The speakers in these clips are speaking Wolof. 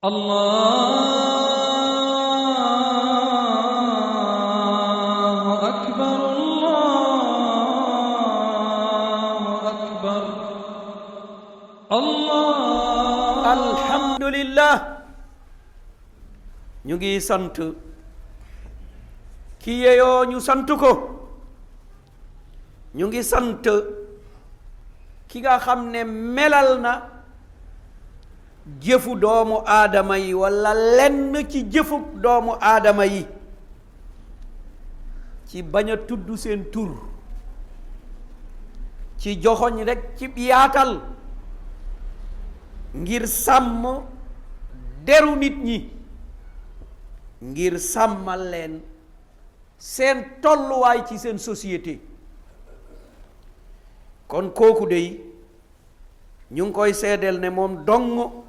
الله أكبر الله أكبر الله alhamdulillah ñu ngi sant ki yeyoo ñu sant ko ñu ngi sant ki nga xam ne melal na jëfu doomu aadama yi walla lenn ci jëfu doomu aadama yi ci bañ a tudd seen tur ci joxoñ rekk ci yaatal ngir sàmm deru nit ñi ngir sàmmal leen seen tolluwaay ci seen société kon kooku dey ñu ngi koy seedeel ne moom dong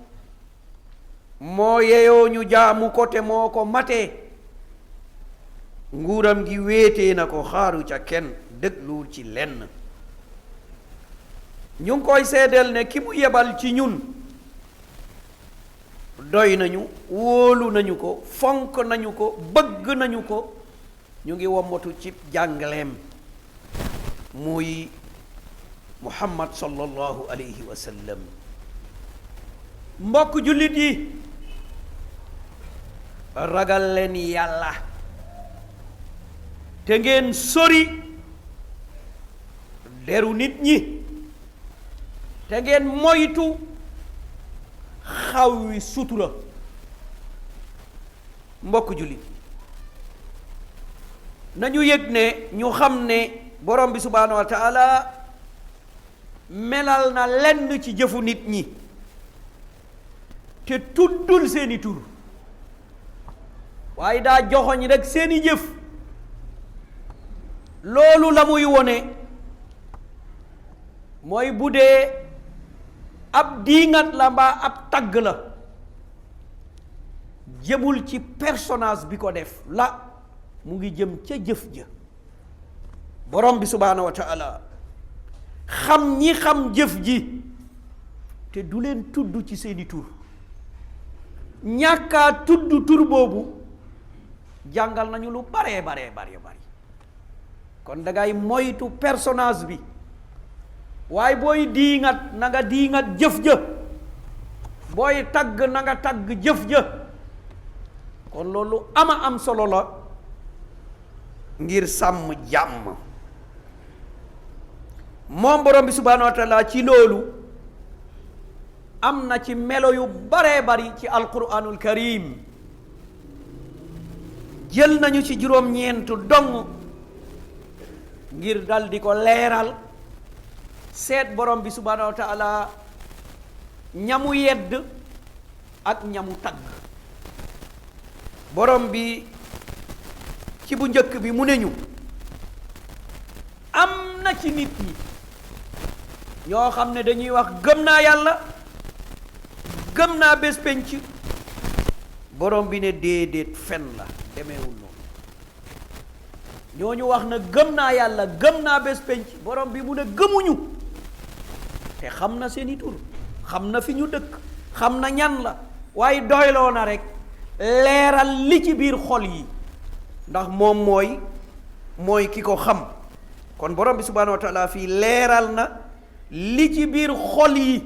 moo yeyoo ñu jaamu ko te moo ko matee nguuram gi wéetee na ko xaaru ca kenn dégluwul ci lenn ñu ngi koy seedeel ne ki mu yebal ci ñun doy nañu wóolu nañu ko fonk nañu ko bëgg nañu ko ñu ngi wommatu ci jàngaleem muy muhammad sallallahu alayhi wa sallam mbokk jullit yi ragal leen yàlla te ngeen sori deru nit ñi te ngeen moytu xaw wi sutura mbokk jullit nañu yëg ne ñu xam ne borom bi subhaanahu wa taala melal na lenn ci jëfu nit ñi te tuddul seeni tur waaye daa joxoñ rekk seeni jëf loolu la muy wone mooy bu dee ab diingat la mbaa ab tagg la jëmul ci personnage bi ko def la mu ngi jëm ca jëf ja borom bi subhaanahu wa taala xam ñi xam jëf ji te du leen tudd ci seeni tur ñàkkaa tudd tur boobu jàngal nañu lu bare kon dangay moytu personnage bi waaye booy diingat na nga diingat jëf ja booy tagg na nga tagg jëf ja kon loolu ama am solo la ngir sàmm jàmm moom borom bi subhaanahu wa taala ci loolu am na ci melo yu baree bari ci alquranul karim jël nañu ci juróom-ñeentu dong ngir dal di ko leeral seet borom bi subhaanahu wa taala ñamu yedd ak ñamu tagg borom bi ci bu njëkk bi mu ne ñu am na ci nit ñi ñoo xam ne dañuy wax gëm naa yàlla gëm naa bés penc borom bi ne déedéet fen la demeewul noonu ñooñu wax na gëm naa yàlla gëm naa bés penc borom bi mu ne gëmuñu te xam na seeni tur xam na fi ñu dëkk xam na ñan la waaye doyloo na rekk leeral li ci biir xol yi ndax moom mooy ki ko xam kon borom bi subhaanahu wa taala fii leeral na li ci biir xol yi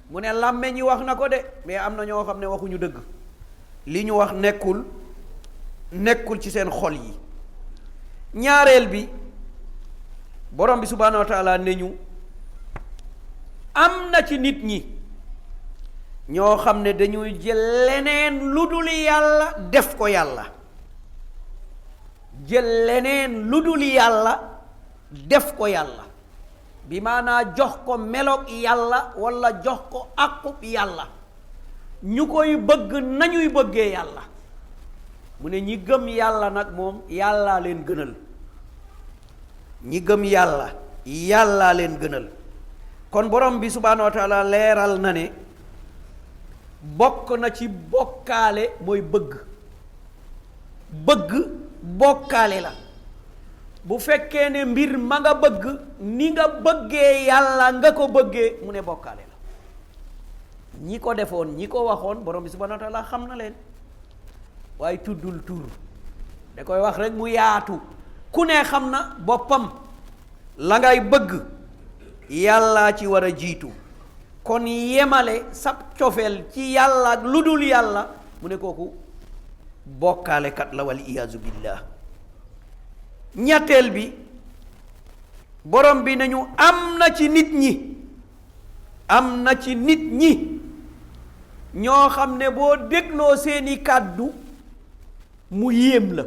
mu ne làmmeñ yi wax na ko de mais am na ñoo xam ne waxuñu dëgg li ñu wax nekkul ci seen xol yi ñaareel bi borom bi subhaanahu wa taala ne ñu am na ci nit ñi ñoo xam ne dañuy jël leneen lu dul yàlla def ko yàlla jël leneen lu dul yàlla def ko yàlla bi maanaa jox ko meloog yàlla walla jox ko àqub yàlla ñu koy bëgg nañuy bëggee yàlla mu ne ñi gëm yàlla nag moom yàllaa leen gënal ñi gëm yàlla yàllaa leen gënal kon borom bi subhaanahu wa taala leeral na ne bokk na ci bokkaale mooy bëgg bokkaale la bu fekkee ne mbir ma nga bëgg ni nga bëggee yàlla nga ko bëggee mu ne bokkaale la ñi ko defoon ñi ko waxoon borom bi subhanahu wa taala xam na leen waaye tuddul tur da koy wax rek mu yaatu ku ne xam na boppam la ngay bëgg yàlla ci war a jiitu kon yemale sab cofeel ci yàlla ak lu dul yàlla mu ne kooku bokkaalekat la wal iyaazu billah ñetteel bi borom bi nañu am na ci nit ñi ñoo xam ne boo dégloo seeni kàddu mu yéem la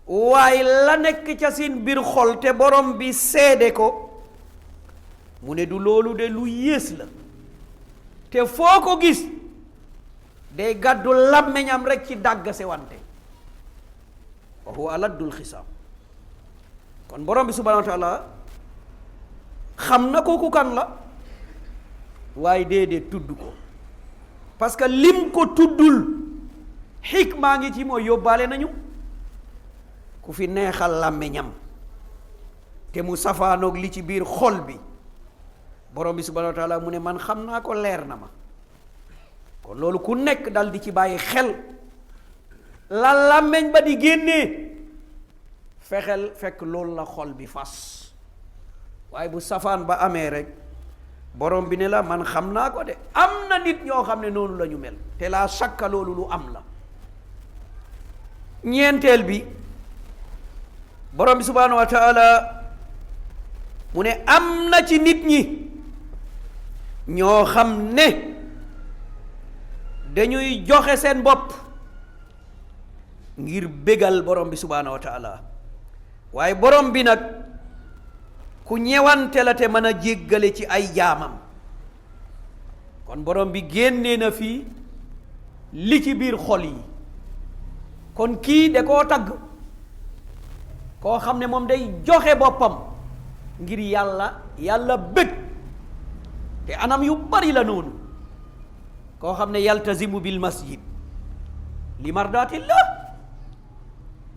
waaye la nekk ca seen biir xol te borom bi seede ko mu ne du loolu de lu yées la te foo ko gis day gàddu làmmiñam rekk ci dàggase wante wa huwa aladdul xisaam kon borom bi subhaanahu wa taala xam na kooku kan la waaye déedéet tudd ko parce que lim ko tuddul xikmaa ngi ci mooy yóbbaale nañu ku fi neexal làmmiñam te mu safaanoog li ci biir xol bi borom bi subhanahu wa taala mu ne man xam naa ko leer na ma kon loolu ku nekk dal di ci bàyyi xel la làmmiñ ba di génnee fexeel fekk loolu la xol bi fas waaye bu safaan ba amee rek borom bi ne la man xam naa ko de am na nit ñoo xam ne noonu la ñu mel te laa sakka loolu lu am la ñeenteel bi borom bi subhanahu wa taala mu ne am na ci nit ñi ñoo xam ne dañuy joxe seen bopp ngir bégal borom bi subhanahu wa taala waaye borom bi nag ku ñewante la te mën a jéggale ci ay jaamam kon borom bi génnee na fii li ci biir xol yi kon kii da koo tagg koo xam ne moom day joxe boppam ngir yàlla bëgg te anam yu bari la noonu koo xam ne yaltazimu bil masjid li mardaatillah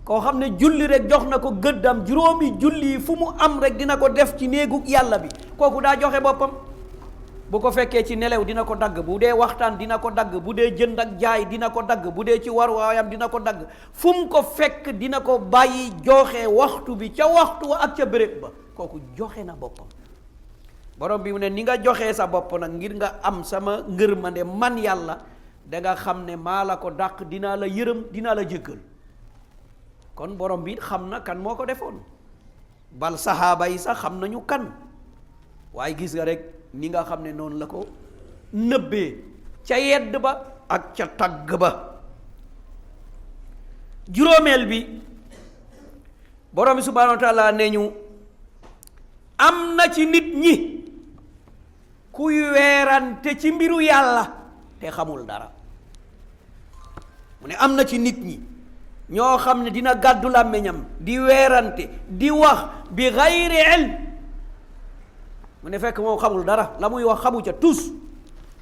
koo xam ne julli rek jox na ko gëddam juróomi julli fu mu am rek dina ko def ci néegu yàlla bi kooku daa joxe boppam bu ko fekkee ci nelaw dina ko dagg bu dee waxtaan dina ko dagg bu dee jënd ak jaay dina ko dagg bu dee ci warwaayam dina ko dagg fu mu ko fekk dina ko bàyyi joxe waxtu bi ca waxtu wa ak ca béréb ba kooku joxe na boppam borom bi mu ne ni nga joxee sa bopp nag ngir nga am sama ngërmande man yàlla danga xam ne maa la ko dàq dinaa la yërëm dinaa la jéggal kon borom bi xam na kan moo ko defoon bal saxaaba yi sax xam nañu kan waaye gis nga rek ni nga xam ne noonu la ko nëbbee ca yedd ba ak ca tagg ba juróomeel bi borom bi subhaanahu wa taala ne ñu am na ci nit ñi kuy weerante ci mbiru yàlla te xamul dara mu ne am na ci nit ñi ñoo xam ne dina gàddu làmmiñam di weerante di wax bi gayri ilm mu ne fekk moom xamul dara la muy wax xamu ca tus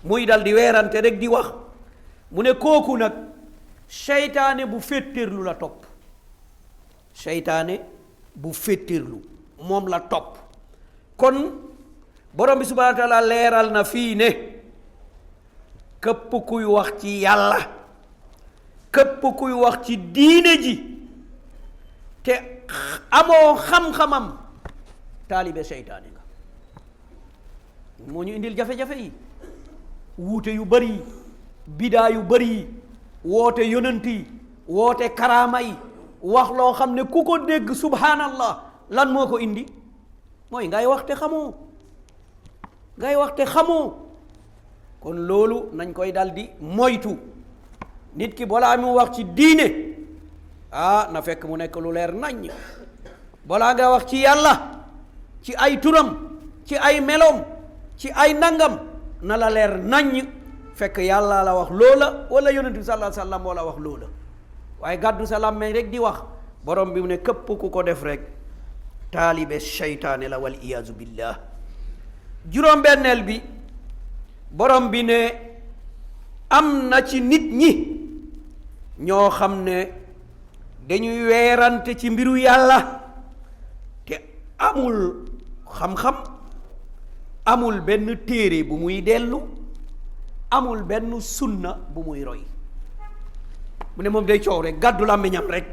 muy dal di weerante rek di wax mu ne kooku nag seytaane bu féttéerlu la topp seytaane bu féttéerlu moom la topp kon borom bi subhaanahu wa taala leeral na fii ne képp kuy wax ci yàlla képp kuy wax ci diine ji te amoo xam-xamam taalibe seytaane nga moo ñu indil jafe-jafe yi wuute yu bari bidaa yu bari woote yonent yi woote karaama yi wax loo xam ne ku ko dégg subhaanallah lan moo ko indi mooy ngay wax te xamoo kon loolu nañ koy daldi moytu nit ki balaa mu wax ci diine na fekk mu nekk lu leer naññ balaa nga wax ci yàlla ci ay turam ci ay meloom ci ay nangam na la leer naññ fekk yàlla la wax loola wala yonent bi sallallahu alayhi wa sallam moo la wax loola waaye gàddu sa làmmeñ rek di wax borom bi mu ne képp ku ko def rek taalibe seytaane la wal iyaazu billah juróom-benneel bi borom bi ne am na ci nit ñi ñoo xam ne dañuy weerante ci mbiru yàlla te amul xam-xam amul benn téere bu muy dellu amul benn sunna bu muy roy mu ne moom day coow rek gàddu làmmiñam rek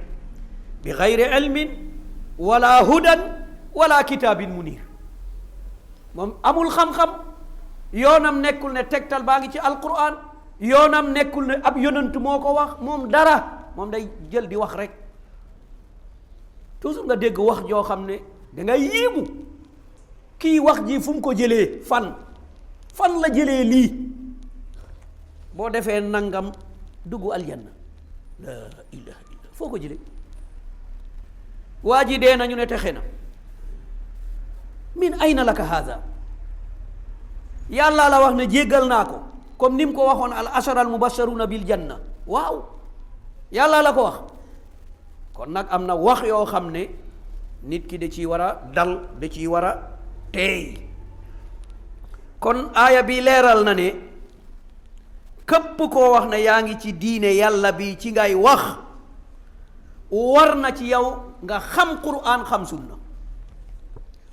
bi xayri ilmin wala hudan wala kitaabin munir moom amul xam-xam yoonam nekkul ne tegtal baa ngi ci alquran yoonam nekkul ne ab yonant moo ko wax moom dara moom day jël di wax rek toujours nga dégg wax joo xam ne dangay yéemu kii wax ji fu mu ko jëlee fan la jëlee lii boo defee nangam dugg aljanna la ilaha illa foo ko jëlee waa ji dee nañu ne texe na min ayna laka haada yàlla la wax ne jéggal naa ko comme ni mu ko waxoon al ashara al mubasharuna bil janna waaw yàlla la ko wax kon nag am na wax yoo xam ne nit ki da ciy war a dal da ciy war a teey kon aaya bi leeral na ne képp koo wax ne yaa ngi ci diine yàlla bi ci ngay wax war na ci yow nga xam Qur'an xam sunna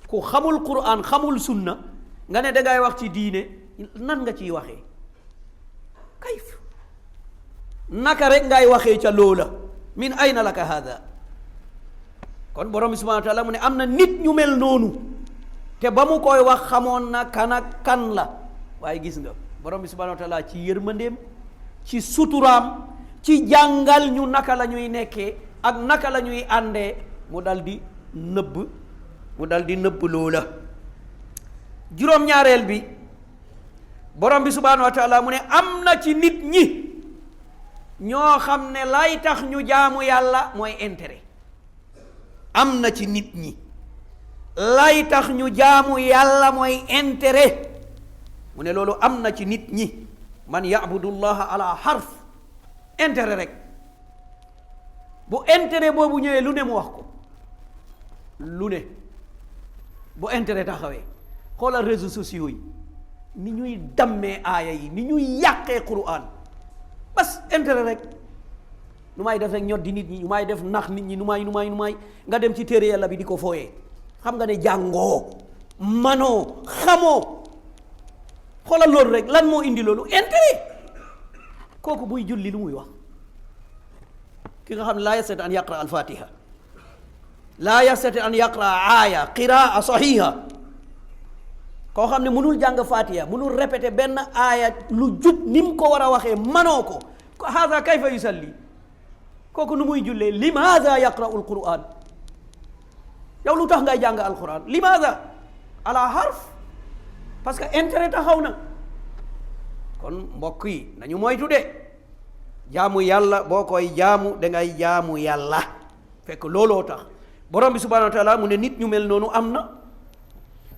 ku xamul Qur'an xamul sunna nga ne dangay wax ci diine nan nga ciy waxee kayf naka rek ngay waxee ca loola min ayna laka hada kon borom bi subhanahu wa taala mu ne am na nit ñu mel noonu te ba mu koy wax xamoon na kan ak kan la waaye gis nga borom bi subhanahu wa taala ci yërmandeem ci suturaam ci jàngal ñu naka la ñuy nekkee ak naka la ñuy àndee mu dal di nëbb loola juróom-ñaareel bi borom bi subhanahu wa taala mu ne am na ci nit ñi ñoo xam ne lay tax ñu jaamu yàlla mooy intérêt am na ci nit ñi lay tax ñu jaamu yàlla mooy intérêt mu ne loolu am na ci nit ñi man ya'budullaha ala harf intérêt rek bu intérêt boobu ñëwee lu ne mu wax ko lu ne bu intérêt taxawee xoolal réseaux sociaux yi ni ñuy dammee aaya yi ni ñuy yàqee Qur'an bas intérêt rek nu may def rek ñot di nit ñi nu may def nax nit ñi nu may nga dem ci téere yàlla bi di ko fooyee xam nga ne jàngoo manoo xamoo xoolal loolu rek lan moo indi loolu intérêt kooku buy julli lu muy wax ki nga xam ne laa yastati an yaqra al fatiha laa yastati an yaqra aaya qiraa sahiha koo xam ne mënul jàng fatiha mënul répéter benn aaya lu jub ni mu ko war a waxee manoo ko haada kayfa yusalli kooku nu muy jullee limaada yaqra'u alquran yow lu tax ngay jàng alquran limaada ala harf parce que intérêt taxaw na kon mbokk yi nañu moytu de jaamu yàlla boo koy jaamu dangay jaamu yàlla fekk looloo tax borom bi subhanahu wa taala mu ne nit ñu mel noonu am na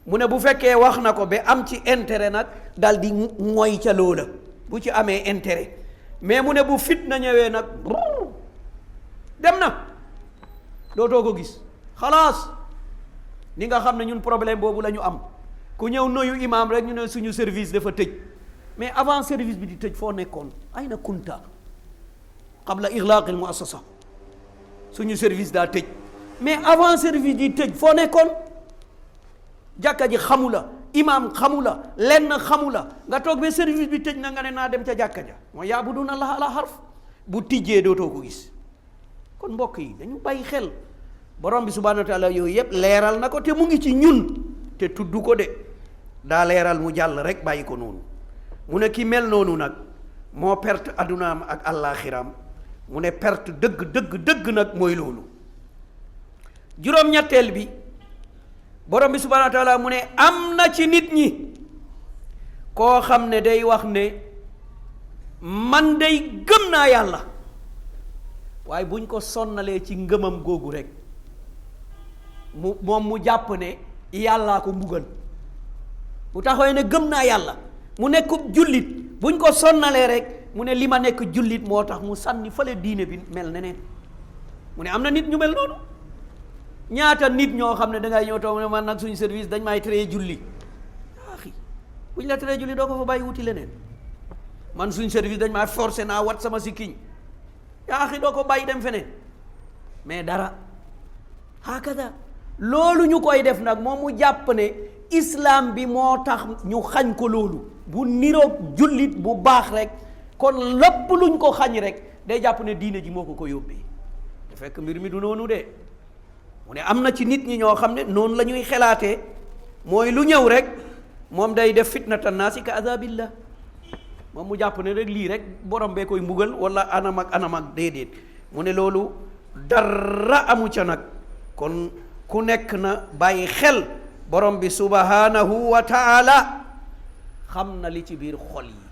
mu ne bu fekkee wax na ko ba am ci intérêt nag dal di moy ca loola bu ci amee intérêt mais mu ne bu fitna ñëwee nag dem na dootoo ko gis xalaas ni nga xam ne ñun problème boobu la ñu am ku ñëw noyu imaam rek ñu ne suñu service dafa tëj mais avant service bi di tëj foo nekkoon ay na kunta qabla iglaaqil muassasa suñu service daa tëj mais avant service di tëj foo nekkoon jàkka ji xamu la imaam xamu la lenn xamu la nga toog ba service bi tëj na nga ne naa dem ca jàkka ja mooy yaabuduna allaha ala harf bu tijjee dootoo ko gis kon mbokk yi dañu bàyyi xel borom bi subhanahu wa taala yooyu yëpp leeral na ko te mu ngi ci ñun te tudd ko de daa leeral mu jàll rek bàyyi ko noonu mu ne ki mel noonu nag moo perte addunaam ak àllaaxiram mu ne perte dëgg nag mooy loolu juróom-ñetteel bi borom bi subhanahu wa taala mu ne am na ci nit ñi koo xam ne day wax ne man day gëm naa yàlla waaye buñ ko sonnalee ci ngëmam googu rek moom mu jàpp ne yàllaa ko mbugal bu taxawee ne gëm naa yàlla mu nekkub jullit buñ ko sonnalee rek mu ne li ma nekk jullit moo tax mu sànni fële diine bi mel neneen mu ne am na nit ñu mel noonu ñaata nit ñoo xam ne dangay ñëw toog ne man nag suñu service dañ may teree julli axi buñ la teree julli doo ko fa bàyyi wuti leneen man suñu service dañ may forcé naa wat sama sikkiñ yaa axi doo ko bàyyi dem feneen mais dara hakada loolu ñu koy def nag moom mu jàpp ne islam bi moo tax ñu xañ ko loolu. bu niroog jullit bu baax rek kon lépp luñ ko xañ rek day jàpp ne diine ji moo ko yóbbee te fekk mbir mi du noonu de. mu ne am na ci nit ñi ñoo xam ne noonu la ñuy xelaatee mooy lu ñëw rek moom day def fitnatan naasi ka azabillah moom mu jàpp ne rek lii rek borom bee koy mbugal wala anam ak déedéet mu ne loolu dara amu ca nag. kon ku nekk na bàyyi xel borom bi subhanahu wa taala xam na li ci biir xol yi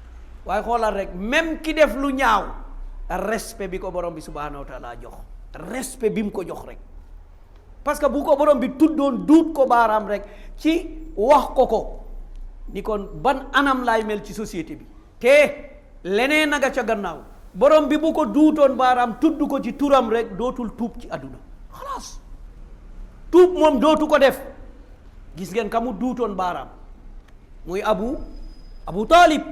waaye xoolal rek même ki def lu ñaaw respect bi ko borom bi subhanahu wa taala jox respect bi mu ko jox rek parce que bu ko borom bi tuddoon duut ko baaraam rek ci wax ko ni kon ban anam laay mel ci société bi te leneen naga ca gannaaw borom bi bu ko duutoon baaraam tudd ko ci turam rek dootul tuub ci àdduna xalaas tuub moom dootu ko def. gis ngeen ka mu duutoon baaraam muy abu taalib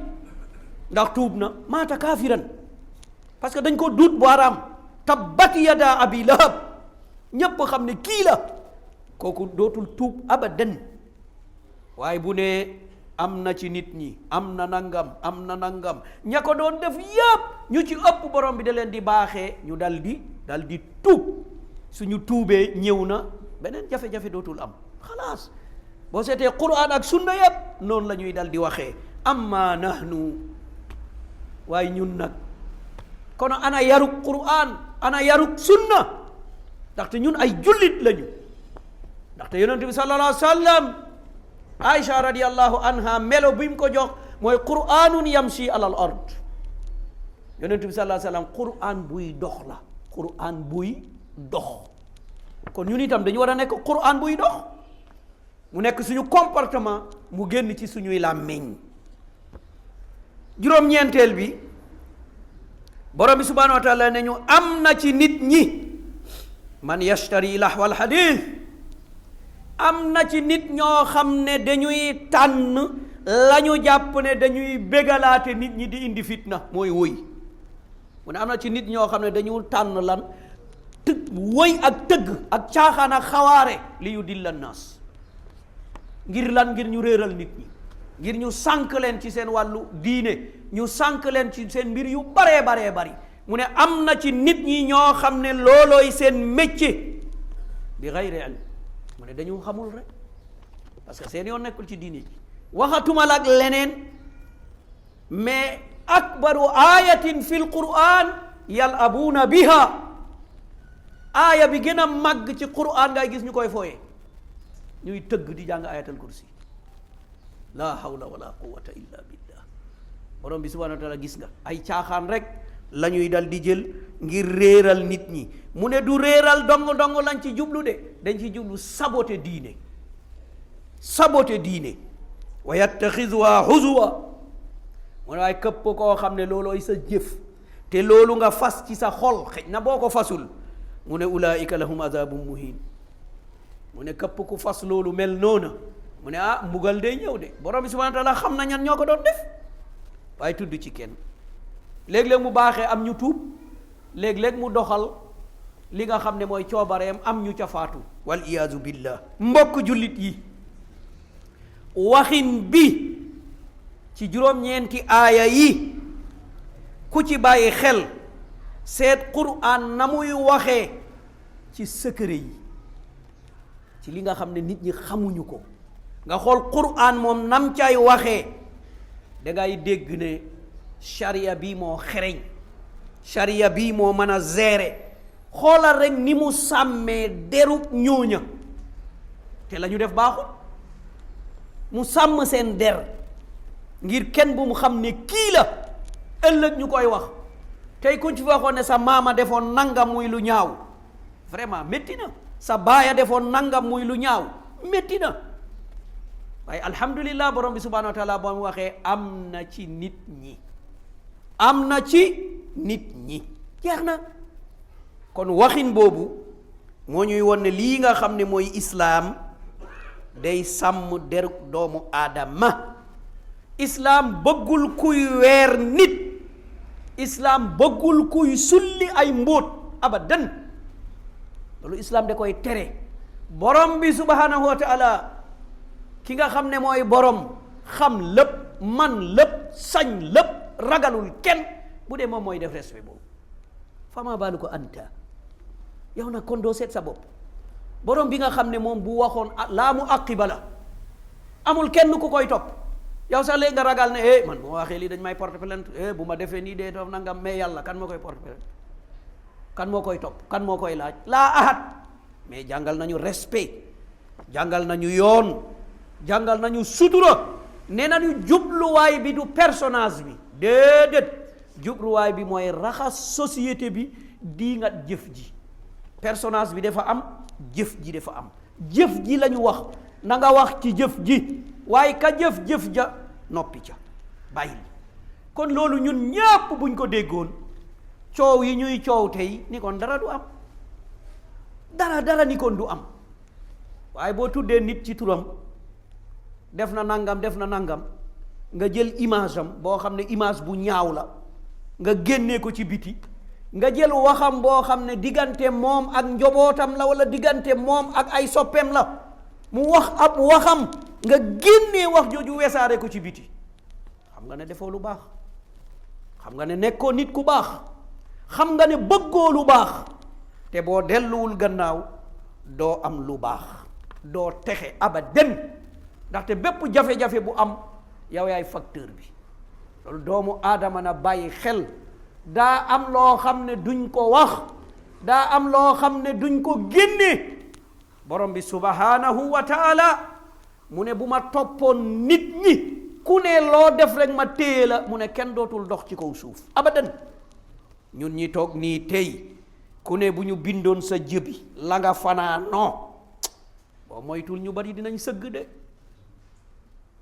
ndax tuub na maata kaafiran parce que dañ ko duut baaraam tabbat yada abi lahab ñépp xam ne kii la kooku dootul tuub abadan. waaye bu ne am na ci nit ñi am na nangam ña ko doon def yépp ñu ci ëpp borom bi da leen di baaxee ñu dal di tuub suñu tuubee ñëw na beneen jafe-jafe dootul am xalaas. boo seetee Qur'an ak sunna yëpp noonu la ñuy dal di waxee amma nahnu waaye ñun nag kono ana yaruk Qur'an ana yaruk sunna ndaxte ñun ay jullit lañu ndaxte yonent bi sallallahu alayhi wa sallam Aïcha radiyallahu anha melo bi mu ko jox mooy Qur'anun yamshi alal ard yonent bi sallallahu alayhi wa sallam Qur'an buy dox la Qur'an buy dox kon ñun itam dañu war a nekk Qur'an buy dox mu nekk suñu comportement mu génn ci suñuy làmmiñ. juróom-ñeenteel bi borom bi subhanahu wa taala ne ñu am na ci nit ñi man yashtari lahwal hadith am na ci nit ñoo xam ne dañuy tànn la ñu jàpp ne dañuy bégalaate nit ñi di indi fitna mooy woy mu ne am na ci nit ñoo xam ne dañu tànn lan woy ak tëgg ak caaxaan ak xawaare li yu dilla naas ngir lan ngir ñu réeral nit ñi ngir ñu sànk leen ci seen wàllu diine ñu sànk leen ci seen mbir yu baree bari mu ne am na ci nit ñi ñoo xam ne loolooy seen métier bi gayri ilm mu ne dañu xamul rek parce que seen yoon nekkul ci diine ji waxatuma la ak leneen mais akbaru ayatin fi l quran yalabuuna biha aaya bi gën a màgg ci quran ngay gis ñu koy fooyee ñuy tëgg di jàng ayatal kursi la hawla wala quwwata illa billah borom bi subhanahu wa taala gis nga ay caaxaan rek la ñuy dal di jël ngir réeral nit ñi mu ne du réeral dong lañ ci jublu de dañ ci jublu sabote diine wa yattaxiduha huzuwa mu ne waaye këpp koo xam ne loolooy sa jëf te loolu nga fas ci sa xol xëj na boo ko fasul mu ne ulaika lahum azabun muhin mu ne këpp ku fas loolu mel noona mu ne mbugal day ñëw de borom bi subhanahu wa taala xam na ñan ñoo ko doon def waaye tudd ci kenn léeg-léeg mu baaxee am ñu tuub léeg-léeg mu doxal li nga xam ne mooy coobareem am ñu ca faatu wal iyaazu billah mbokk jullit yi waxin bi ci juróom-ñeenti aaya yi ku ci bàyyi xel seet Qur'an na muy waxee ci secret yi ci li nga xam ne nit ñi xamuñu ko nga xool Qur'an moom nam cay waxee dangay dégg ne charia bii moo xereñ charia bii moo mën a gérer xoolal rek ni mu sàmmee derub ñooña te la ñu def baaxul mu sàmm seen der ngir kenn bu mu xam ne kii la ëllëg ñu koy wax tey ku ci waxoon ne sa maama defoon nangam muy lu ñaaw vraiment métti na sa baaya defoon nangam muy lu ñaaw métti na waaye alhamdulillah borom bi subhanahu wa taala boo mu waxee am na ci nit ñi jeex na kon waxin boobu moo ñuy won ne lii nga xam ne mooy islaam day sàmm der doomu aadama islaam bëggul kuy weer nit islaam bëggul kuy sulli ay mbóot abadan loolu islaam da koy tere borom bi subhanahu wa taala ki nga xam ne mooy borom xam lépp man lépp sañ lépp ragalul kenn bu dee moom mooy def respect boobu fama baalu ko anta yow nag kon doo seet sa bopp borom bi nga xam ne moom bu waxoon laa mu aqiba la amul kenn ku koy topp yow sax léegi nga ragal ne man bu ma waxee lii dañ may porte plainte bu ma defee nii dee doof nangam mais yàlla kan moo koy porte plainte kan moo koy topp kan moo koy laaj laa ahad mais jàngal nañu respect jàngal nañu yoon jàngal nañu sutura nee nañu jubluwaay bi du personnage bi déedéet jubluwaay bi mooy raxas société bi di nga jëf ji personnage bi dafa am jëf ji dafa am jëf ji la ñu wax na nga wax ci jëf ji waaye ka jëf ja noppi ca bàyyil kon loolu ñun ñépp buñ ko déggoon coow yi ñuy coow tey ni kon dara du am dara ni kon du am waaye boo tuddee nit ci turam def na nangam nga jël image am boo xam ne image bu ñaaw la nga génnee ko ci biti nga jël waxam boo xam ne diggante moom ak njobootam la wala diggante moom ak ay soppeem la mu wax ab waxam nga génnee wax jooju wesaare ko ci biti xam nga ne defoo lu baax xam nga ne nekkoo nit ku baax xam nga ne bëggoo lu baax te boo delluwul gannaaw doo am lu baax doo texe abadan ndaxte bépp jafe-jafe bu am yow yaay facteur bi loolu doomu aadama na bàyyi xel daa am loo xam ne duñ ko wax daa am loo xam ne duñ ko génne borom bi subhanahu wa taala mu ne bu ma toppoon nit ñi ku ne loo def rek ma téye la mu ne kenn dootul dox ci kaw suuf abadan ñun ñi toog nii tey ku ne bu ñu bindoon sa jëbi la nga fanaanoo boo moytul ñu bari dinañ sëgg de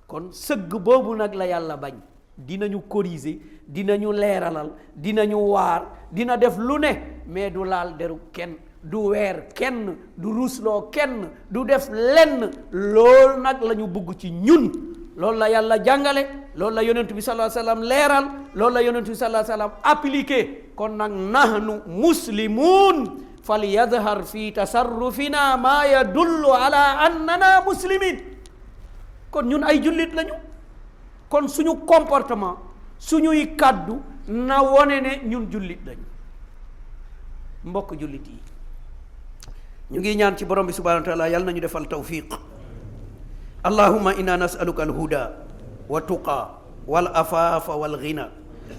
kon sëgg boobu nag la yàlla bañ dinañu corriger dinañu leeralal dinañu waar dina def lu ne mais du laal deru kenn du weer kenn du rusloo kenn du def lenn loolu nag la ñu bugg ci ñun loolu la yàlla jàngale loolu la yonent bi sallallahu alayhi wasallam leeral loolu la yonent bi sallallahu alayhi wasallam appliqué kon nag nahnu muslimun falyadhar fi tasarrufina ma yadullu ala annana muslimin kon ñun ay jullit lañu kon suñu comportement suñuy kàddu na wone ne ñun jullit lañu mbokk jullit yi ñu ngi ñaan ci borom bi subhanahu wa taala yàlla nañu defal tawfiq allahumma inna nas'aluka alhuda wa tuqa wal afafa wal ghina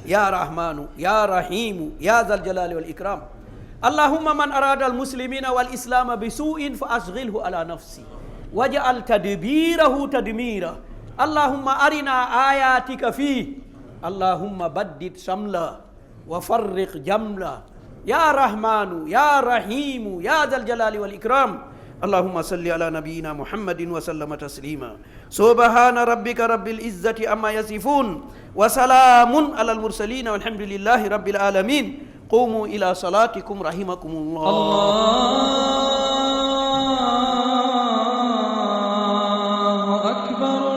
ya rahmanu ya rahimu ya dhal jalali wal ikram allahumma man arada al muslimina wal islam bi su'in fa ashghilhu ala nafsi waj'al tadbirahu tadmira allahumma arina ayatika fi allahumma baddid shamla wa farriq jamla ya rahmanu ya rahimu ya dhal jalali wal ikram اللهم صل على نبينا محمد وسلم تسليما سبحان ربك رب العزة عما يصفون وسلام على المرسلين والحمد لله رب العالمين قوموا إلى صلاتكم رحمكم الله الله أكبر